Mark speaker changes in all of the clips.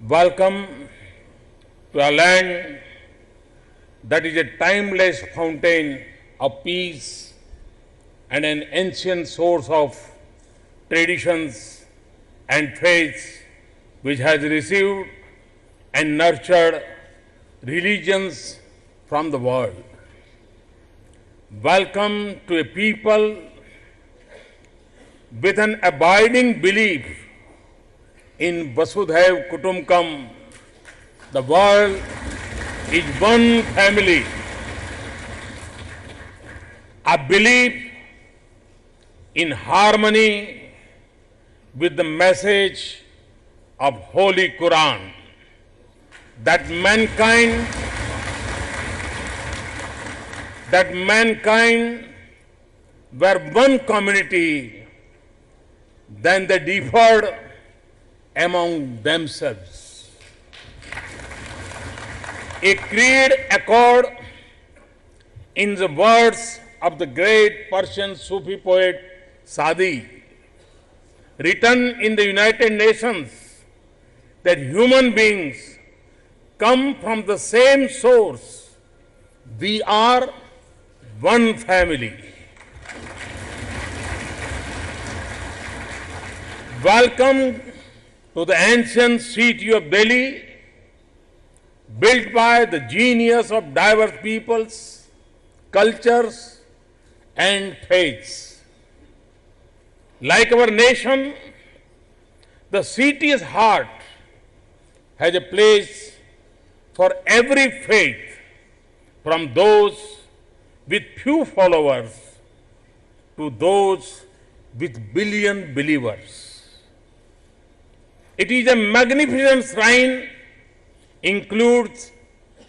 Speaker 1: Welcome to a land that is a timeless fountain of peace and an ancient source of traditions and faiths which has received and nurtured religions from the world. Welcome to a people with an abiding belief in Vasudhaiv Kutumbakam. The world is one family. A belief in harmony with the message of Holy Quran that mankind were one community, then they differed among themselves. A creed accord in the words of the great Persian Sufi poet Sadi, written in the United Nations, that human beings come from the same source. We are one family. Welcome to the ancient city of Delhi, built by the genius of diverse peoples, cultures, and faiths. Like our nation, the city's heart has a place for every faith, from those with few followers to those with billion believers. It is a magnificent shrine, includes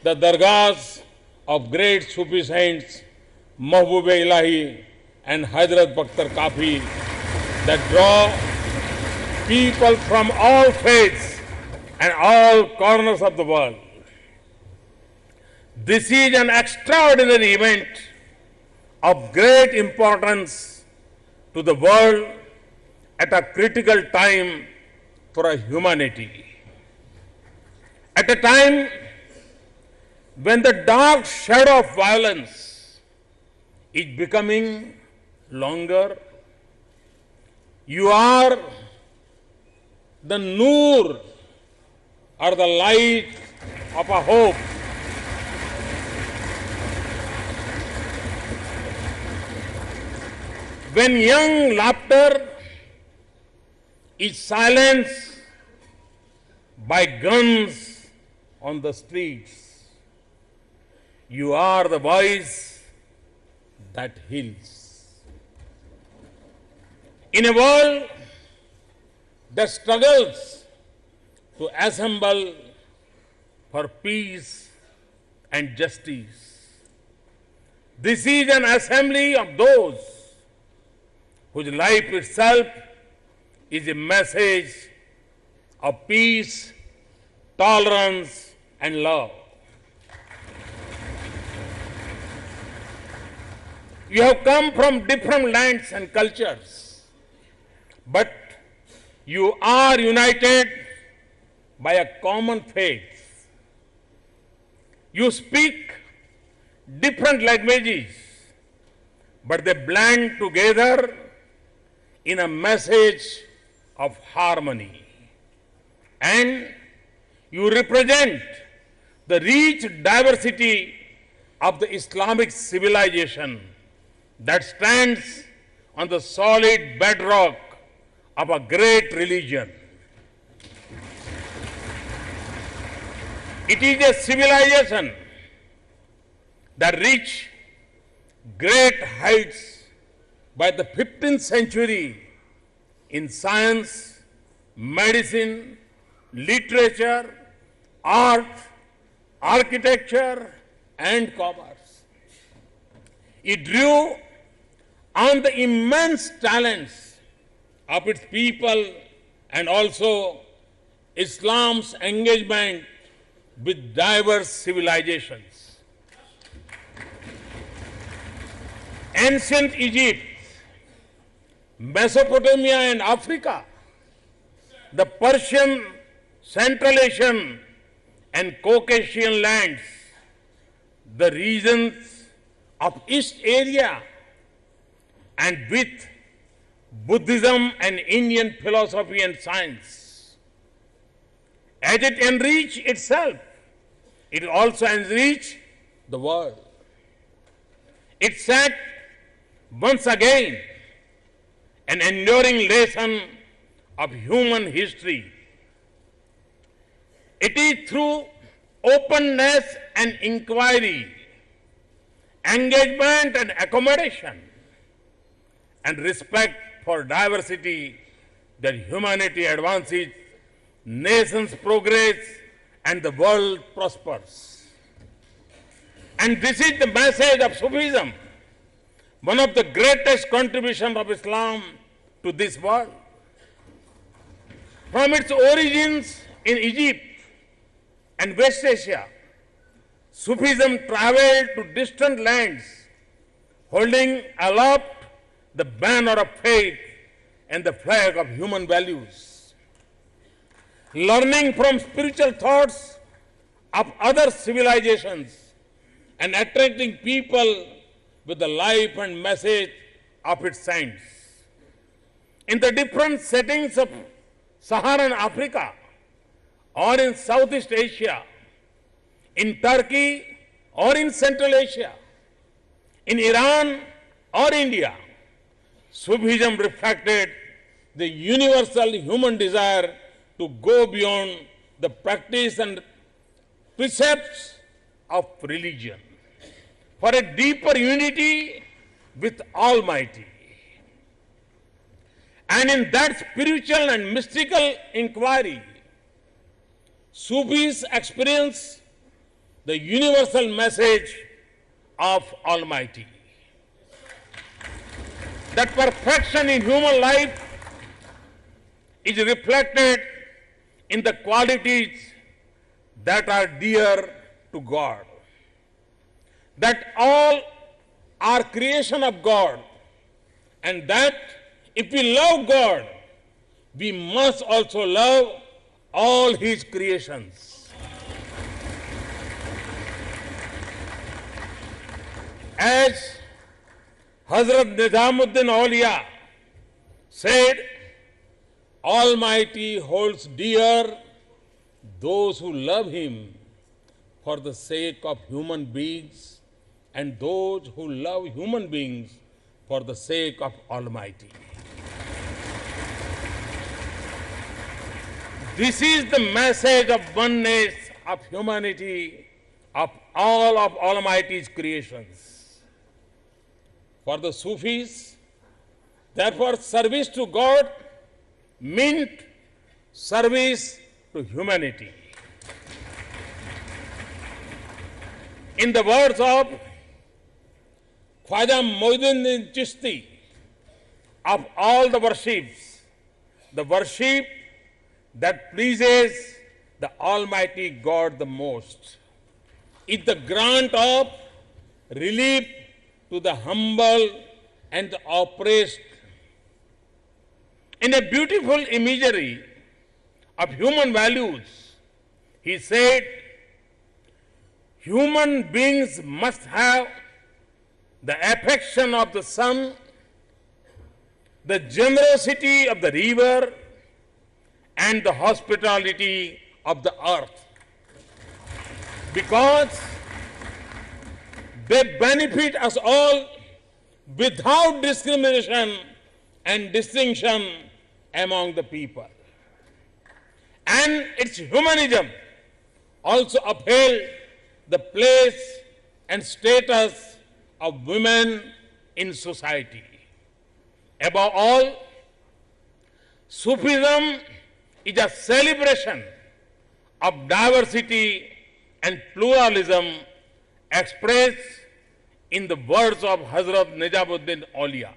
Speaker 1: the dargahs of great Sufi saints Mahbub-e-Ilahi and Hazrat Bakhtar Kafi that draw people from all faiths and all corners of the world. This is an extraordinary event of great importance to the world at a critical time for humanity. At a time when the dark shadow of violence is becoming longer, you are the noor, or the light of a hope. When young laughter is silenced by guns on the streets, you are the voice that heals. In a world that struggles to assemble for peace and justice, this is an assembly of those whose life itself is a message of peace, tolerance, and love. You have come from different lands and cultures, but you are united by a common faith. You speak different languages, but they blend together in a message of harmony. And you represent the rich diversity of the Islamic civilization that stands on the solid bedrock of a great religion. It is a civilization that reached great heights by the 15th century in science, medicine, literature, art, architecture, and commerce. It drew on the immense talents of its people and also Islam's engagement with diverse civilizations. Ancient Egypt, Mesopotamia and Africa, the Persian Central Asian and Caucasian lands, the regions of East area, and with Buddhism and Indian philosophy and science. As it enriched itself, it also enriched the world. It set once again an enduring lesson of human history. It is through openness and inquiry, engagement and accommodation, and respect for diversity that humanity advances, nations progress, and the world prospers. And this is the message of Sufism, one of the greatest contributions of Islam to this world. From its origins in Egypt and West Asia, Sufism traveled to distant lands, holding aloft the banner of faith and the flag of human values. Learning from spiritual thoughts of other civilizations and attracting people with the life and message of its saints. In the different settings of Saharan Africa or in Southeast Asia, in Turkey or in Central Asia, in Iran or India, Sufism reflected the universal human desire to go beyond the practice and precepts of religion for a deeper unity with Almighty. And in that spiritual and mystical inquiry, Sufis experience the universal message of Almighty. That perfection in human life is reflected in the qualities that are dear to God. That all are creation of God, and that if we love God, we must also love all His creations. As Hazrat Nizamuddin Auliya said, Almighty holds dear those who love Him for the sake of human beings and those who love human beings for the sake of Almighty. This is the message of oneness of humanity of all of Almighty's creations. For the Sufis, therefore, service to God meant service to humanity. In the words of Khwaja Moinuddin Chishti, of all the worships, the worship that pleases the Almighty God the most is the grant of relief to the humble and the oppressed. In a beautiful imagery of human values, he said, human beings must have the affection of the sun, the generosity of the river, and the hospitality of the earth, because they benefit us all without discrimination and distinction among the people. And its humanism also upheld the place and status of women in society. Above all, Sufism is a celebration of diversity and pluralism expressed in the words of Hazrat Nizamuddin Auliya.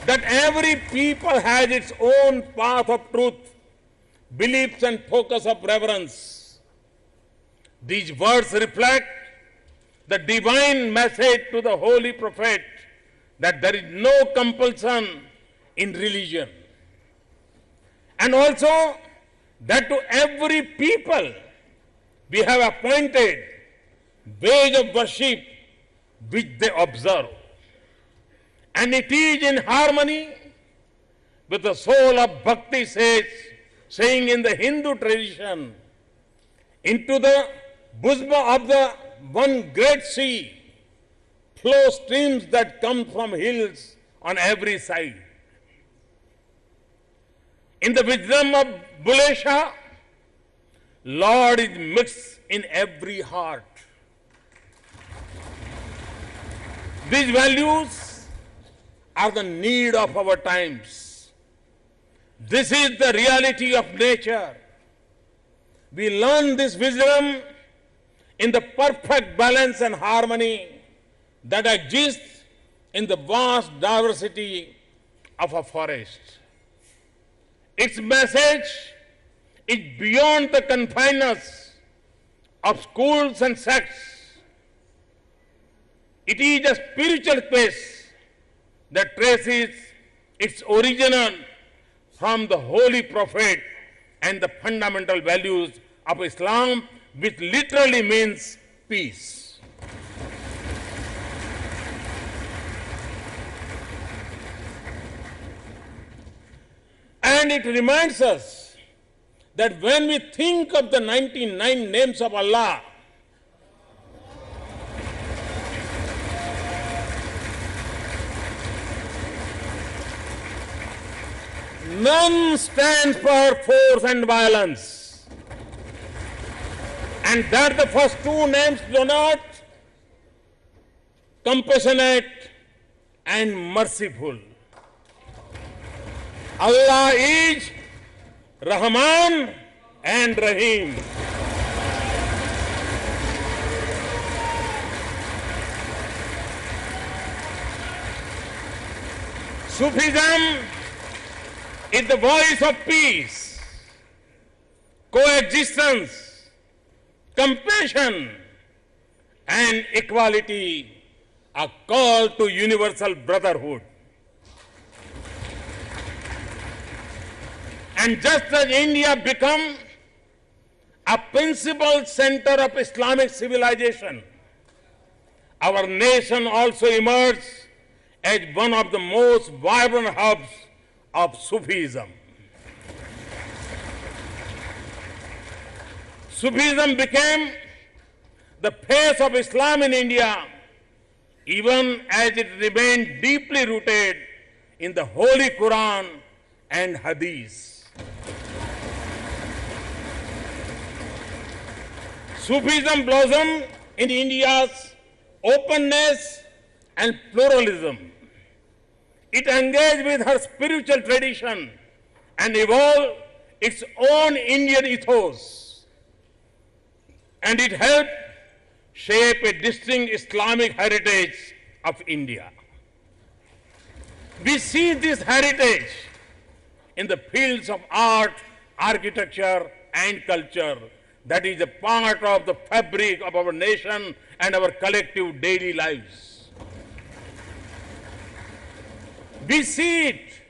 Speaker 1: That every people has its own path of truth, beliefs and focus of reverence. These words reflect the divine message to the Holy Prophet that there is no compulsion in religion. And also that to every people we have appointed ways of worship which they observe. And it is in harmony with the soul of Bhakti saying in the Hindu tradition, into the bosom of the one great sea flow streams that come from hills on every side. In the wisdom of Bullhe Shah, Lord is mixed in every heart. These values are the need of our times. This is the reality of nature. We learn this wisdom in the perfect balance and harmony that exists in the vast diversity of a forest. Its message is beyond the confines of schools and sects. It is a spiritual quest that traces its origin from the Holy Prophet and the fundamental values of Islam, which literally means peace. And it reminds us that when we think of the 99 names of Allah, none stands for force and violence. And that the first two names denote compassionate and merciful. Allah is Rahman and Rahim. Sufism is the voice of peace, coexistence, compassion, and equality, a call to universal brotherhood. And just as India became a principal center of Islamic civilization, our nation also emerged as one of the most vibrant hubs of Sufism. Sufism became the face of Islam in India, even as it remained deeply rooted in the Holy Quran and Hadith. Sufism blossomed in India's openness and pluralism. It engaged with her spiritual tradition and evolved its own Indian ethos. And it helped shape a distinct Islamic heritage of India. We see this heritage in the fields of art, architecture, and culture that is a part of the fabric of our nation and our collective daily lives. We see it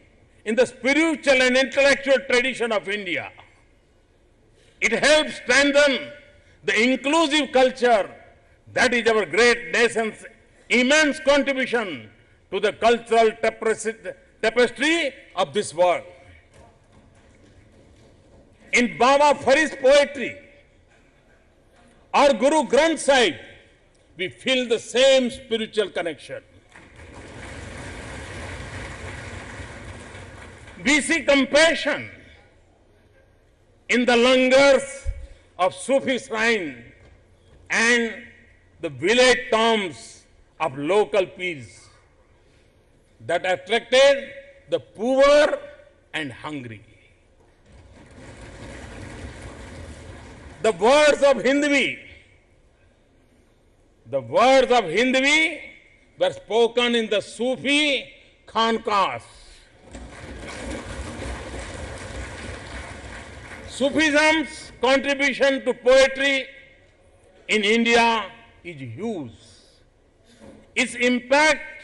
Speaker 1: in the spiritual and intellectual tradition of India. It helps strengthen the inclusive culture that is our great nation's immense contribution to the cultural tapestry of this world. In Baba Farid's poetry or Guru Granth Sahib, we feel the same spiritual connection. We see compassion in the langars of Sufi shrine and the village tombs of local peers that attracted the poor and hungry. The words of Hindvi were spoken in the Sufi khanqahs. Sufism's contribution to poetry in India is huge. Its impact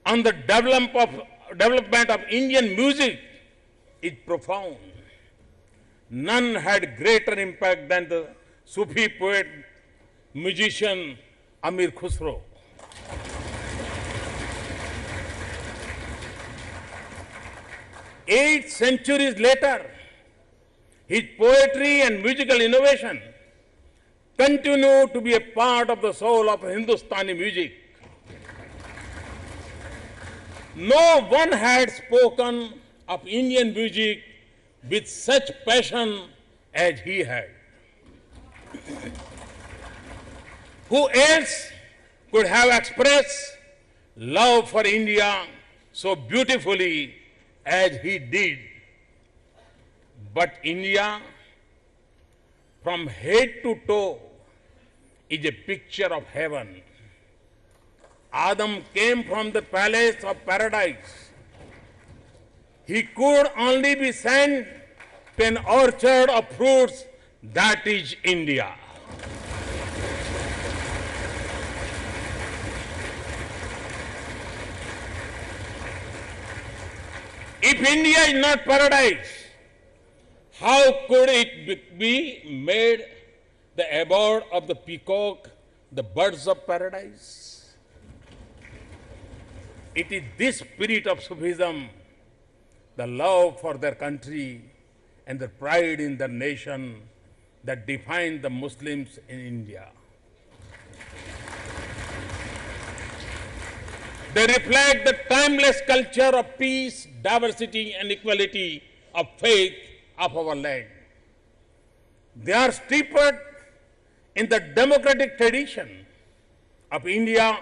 Speaker 1: on the development of Indian music is profound. none had greater impact than the Sufi poet, musician Amir Khusro. 8 centuries later, his poetry and musical innovation continue to be a part of the soul of Hindustani music. No one had spoken of Indian music with such passion as he had. Who else could have expressed love for India so beautifully as he did? But India, from head to toe, is a picture of heaven. Adam came from the palace of paradise. He could only be sent to an orchard of fruits, that is India. If India is not paradise, how could it be made the abode of the peacock, the birds of paradise? It is this spirit of Sufism, the love for their country and the pride in their nation, that define the Muslims in India. They reflect the timeless culture of peace, diversity, and equality of faith of our land. They are steeped in the democratic tradition of India,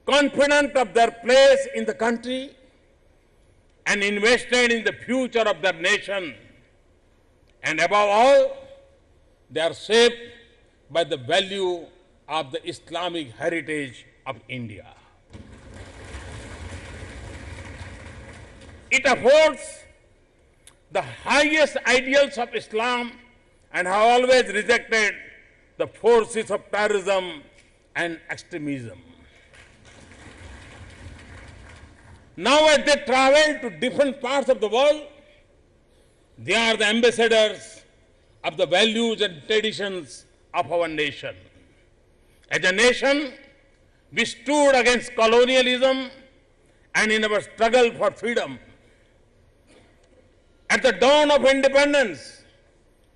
Speaker 1: confident of their place in the country, and invested in the future of their nation. And above all, they are shaped by the value of the Islamic heritage of India. It affords the highest ideals of Islam and have always rejected the forces of terrorism and extremism. Now as they travel to different parts of the world, they are the ambassadors of the values and traditions of our nation. As a nation, we stood against colonialism and in our struggle for freedom. At the dawn of independence,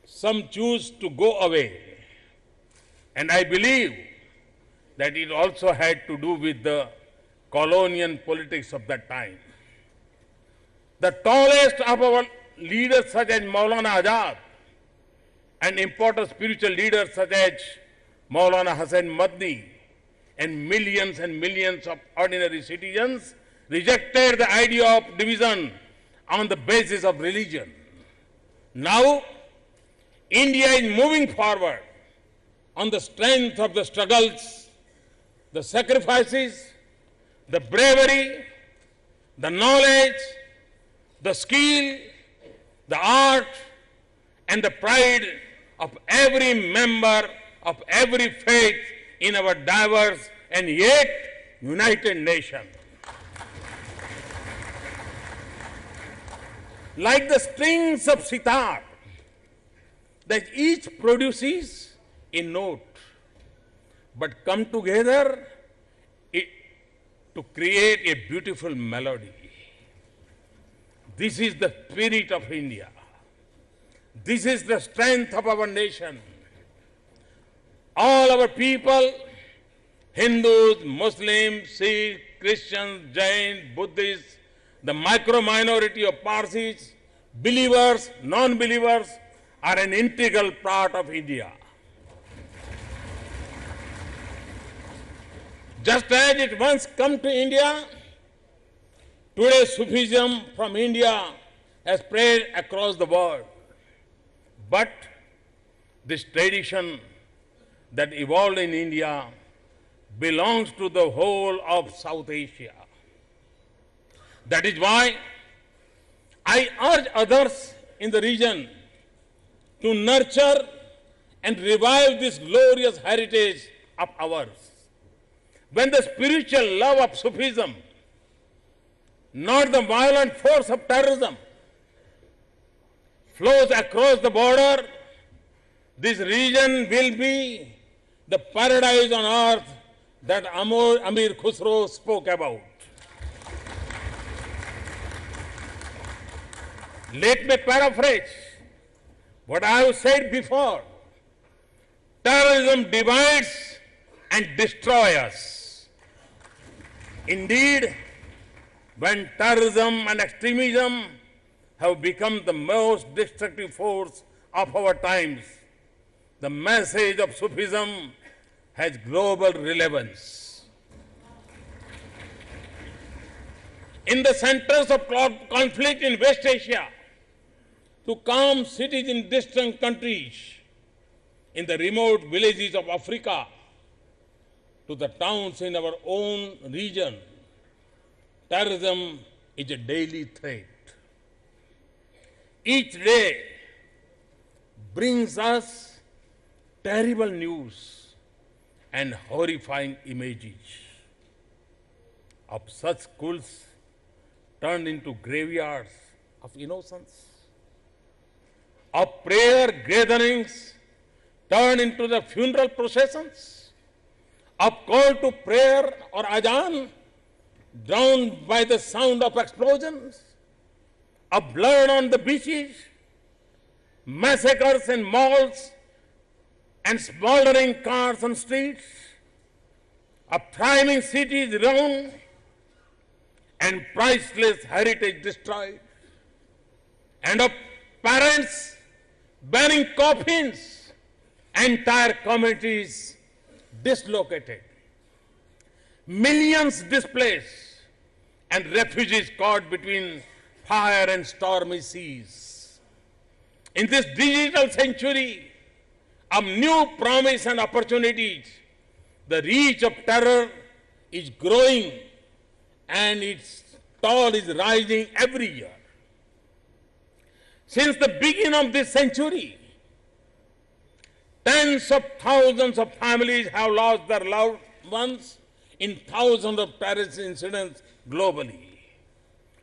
Speaker 1: some choose to go away. And I believe that it also had to do with the colonial politics of that time. The tallest of our leaders such as Maulana Azad and important spiritual leaders such as Maulana Hussain Madni and millions of ordinary citizens rejected the idea of division on the basis of religion. Now, India is moving forward on the strength of the struggles, the sacrifices, the bravery, the knowledge, the skill, the art, and the pride of every member of every faith in our diverse and yet united nation. Like the strings of sitar, that each produces a note, but come together to create a beautiful melody. This is the spirit of India. This is the strength of our nation. All our people, Hindus, Muslims, Sikhs, Christians, Jain, Buddhists, the micro-minority of Parsis, believers, non-believers, are an integral part of India. Just as it once came to India, today Sufism from India has spread across the world. But this tradition that evolved in India belongs to the whole of South Asia. That is why I urge others in the region to nurture and revive this glorious heritage of ours. When the spiritual love of Sufism, not the violent force of terrorism, flows across the border, this region will be the paradise on earth that Amir Khusro spoke about. Let me paraphrase what I have said before. Terrorism divides and destroys us. Indeed, when terrorism and extremism have become the most destructive force of our times, the message of Sufism has global relevance. In the centers of conflict in West Asia, to calm cities in distant countries, in the remote villages of Africa, to the towns in our own region, terrorism is a daily threat. Each day brings us terrible news and horrifying images of such schools turned into graveyards of innocence, of prayer gatherings turned into the funeral processions, of call to prayer or adhan drowned by the sound of explosions, of blood on the beaches, massacres in malls and smoldering cars on streets, of thriving cities ruined and priceless heritage destroyed, and of parents bearing coffins, entire communities dislocated, millions displaced, and refugees caught between fire and stormy seas. In this digital century of new promise and opportunities, the reach of terror is growing and its toll is rising every year. Since the beginning of this century, tens of thousands of families have lost their loved ones in thousands of terrorist incidents globally.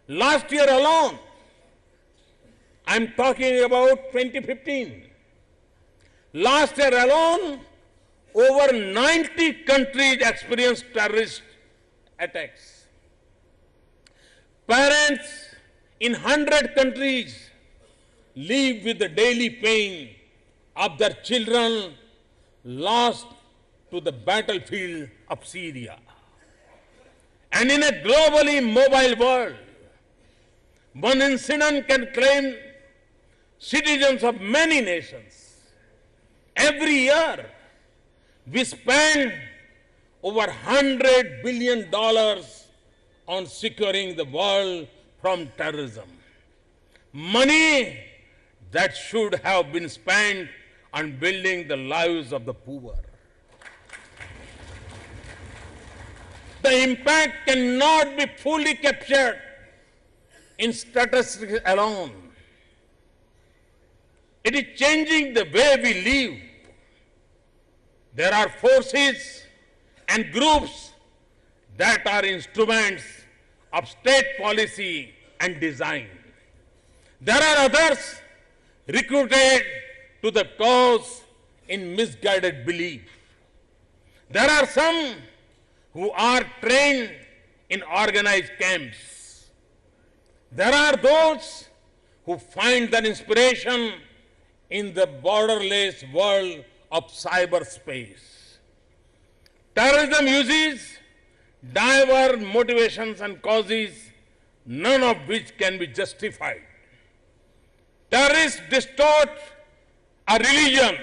Speaker 1: Last year alone, I'm talking about 2015. Last year alone, over 90 countries experienced terrorist attacks. Parents in 100 countries live with the daily pain of their children lost to the battlefield of Syria. And in a globally mobile world, one incident can claim citizens of many nations. Every year, we spend over $100 billion on securing the world from terrorism. Money that should have been spent on building the lives of the poor. The impact cannot be fully captured in statistics alone. It is changing the way we live. There are forces and groups that are instruments of state policy and design. There are others recruited to the cause in misguided belief. There are some who are trained in organized camps. There are those who find their inspiration in the borderless world of cyberspace. Terrorism uses diverse motivations and causes, none of which can be justified. Terrorists distort a religion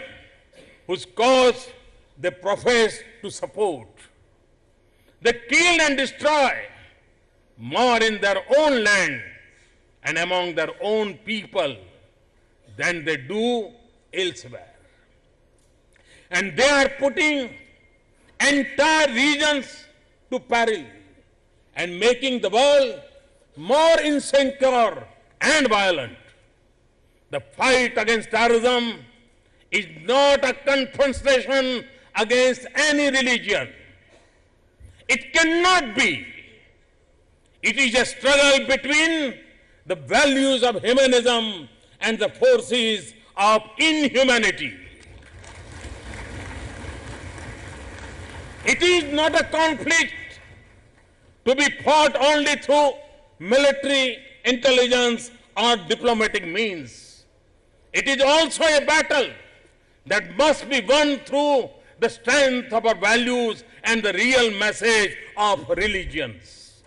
Speaker 1: whose cause they profess to support. They kill and destroy more in their own land and among their own people than they do elsewhere. And they are putting entire regions to peril and making the world more insecure and violent. The fight against terrorism is not a confrontation against any religion. It cannot be. It is a struggle between the values of humanism and the forces of inhumanity. It is not a conflict to be fought only through military, intelligence, or diplomatic means. It is also a battle that must be won through the strength of our values and the real message of religions.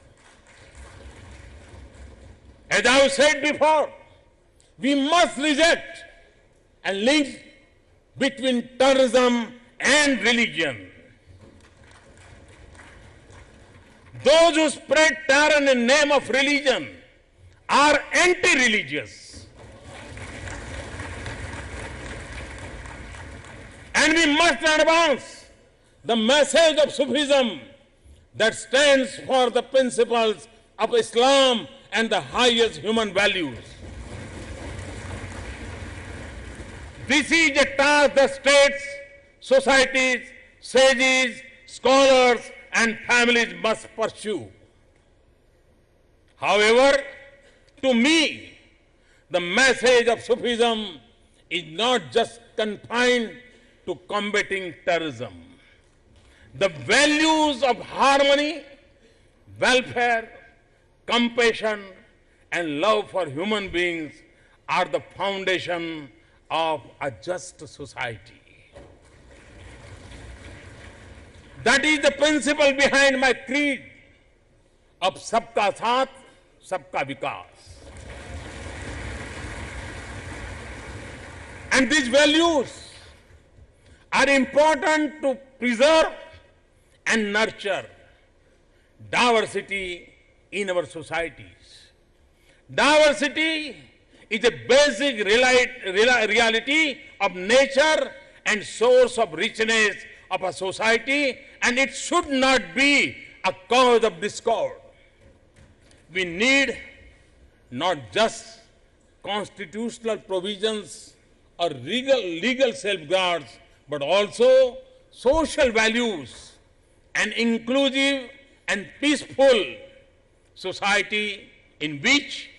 Speaker 1: As I have said before, we must reject a link between terrorism and religion. Those who spread terror in the name of religion are anti-religious. And we must advance the message of Sufism that stands for the principles of Islam and the highest human values. This is a task that states, societies, sages, scholars, and families must pursue. However, to me, the message of Sufism is not just confined to combating terrorism. The values of harmony, welfare, compassion, and love for human beings are the foundation of a just society. That is the principle behind my creed of Sabka Saath, Sabka Vikas. And these values are important to preserve and nurture diversity in our societies. Diversity is a basic reality of nature and source of richness of a society, and it should not be a cause of discord. We need not just constitutional provisions or legal safeguards, but also social values, an inclusive and peaceful society in which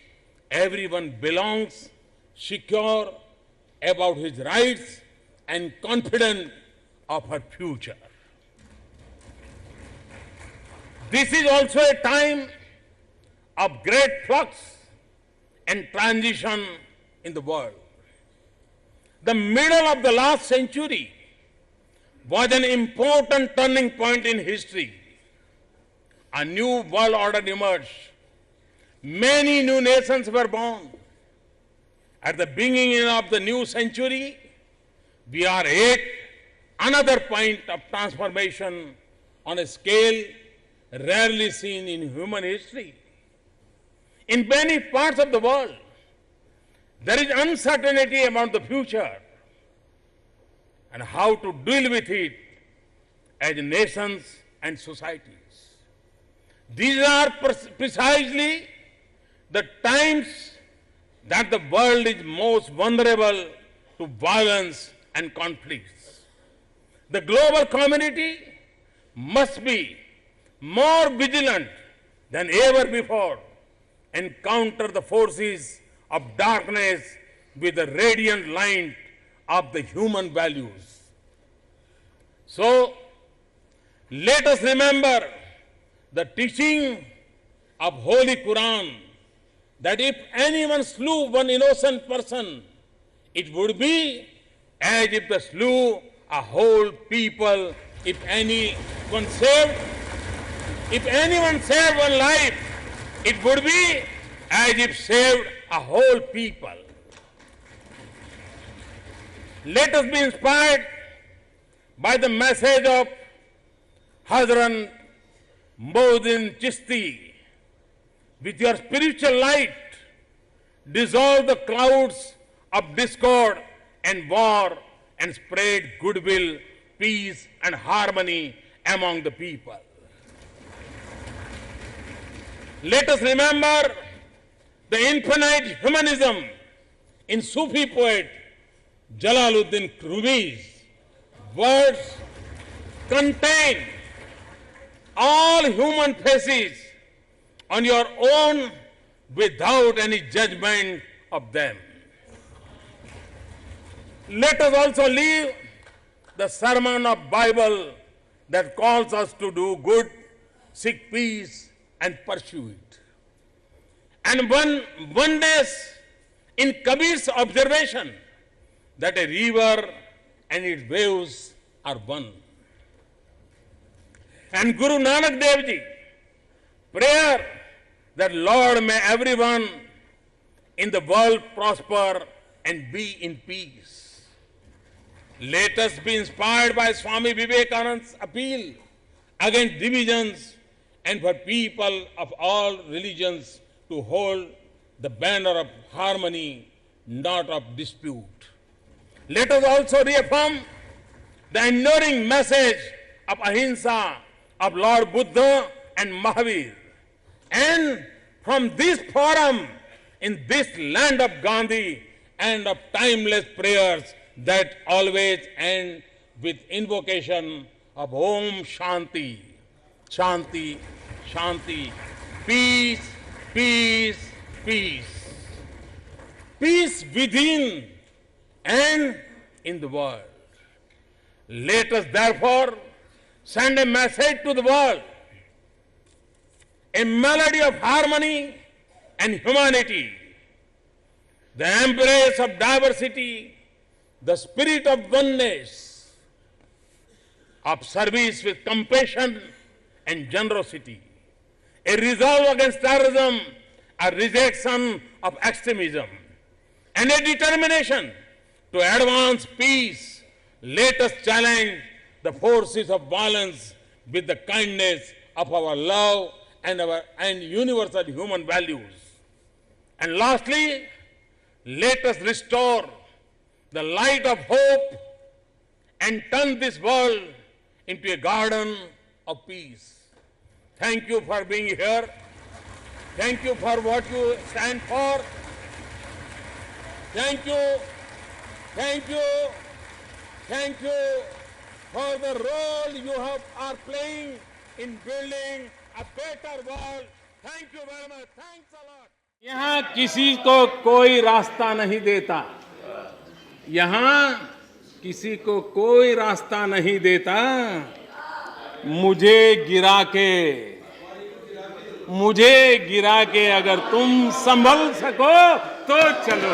Speaker 1: everyone belongs, secure about his rights, and confident of her future. This is also a time of great flux and transition in the world. The middle of the last century was an important turning point in history. A new world order emerged. Many new nations were born. At the beginning of the new century, we are at another point of transformation on a scale rarely seen in human history. In many parts of the world, there is uncertainty about the future and how to deal with it as nations and societies. These are precisely the times that the world is most vulnerable to violence and conflicts. The global community must be more vigilant than ever before and counter the forces of darkness with the radiant light of the human values. So, let us remember the teaching of Holy Quran that if anyone slew one innocent person, it would be as if they slew a whole people. If anyone saved one life, it would be as if saved a whole people. Let us be inspired by the message of Hazrat Mohiuddin Chishti. With your spiritual light, dissolve the clouds of discord and war and spread goodwill, peace, and harmony among the people. Let us remember the infinite humanism in Sufi poet Jalaluddin Rumi's words contain all human faces on your own without any judgment of them. let us also leave the sermon of Bible that calls us to do good, seek peace, and pursue it. And one day, in Kabir's observation, that a river and its waves are one. And Guru Nanak Dev Ji, prayer that Lord may everyone in the world prosper and be in peace. Let us be inspired by Swami Vivekananda's appeal against divisions and for people of all religions to hold the banner of harmony, not of dispute. Let us also reaffirm the enduring message of Ahimsa of Lord Buddha and Mahavir. And from this forum, in this land of Gandhi and of timeless prayers that always end with invocation of Om Shanti, Shanti, Shanti, peace, peace, peace. Peace within and in the world. Let us therefore send a message to the world, a melody of harmony and humanity, the embrace of diversity, the spirit of oneness, of service with compassion and generosity, a resolve against terrorism, a rejection of extremism, and a determination to advance peace. Let us challenge the forces of violence with the kindness of our love and universal human values. And lastly, let us restore the light of hope and turn this world into a garden of peace. Thank you for being here. Thank you for what you stand for. Thank you. Thank you. Thank you for the role you are playing in building a better world. Thank you very much. Thanks a lot.
Speaker 2: यहाँ किसी को कोई रास्ता नहीं देता, यहाँ किसी को कोई रास्ता नहीं देता, मुझे गिरा के अगर तुम संभल सको तो चलो।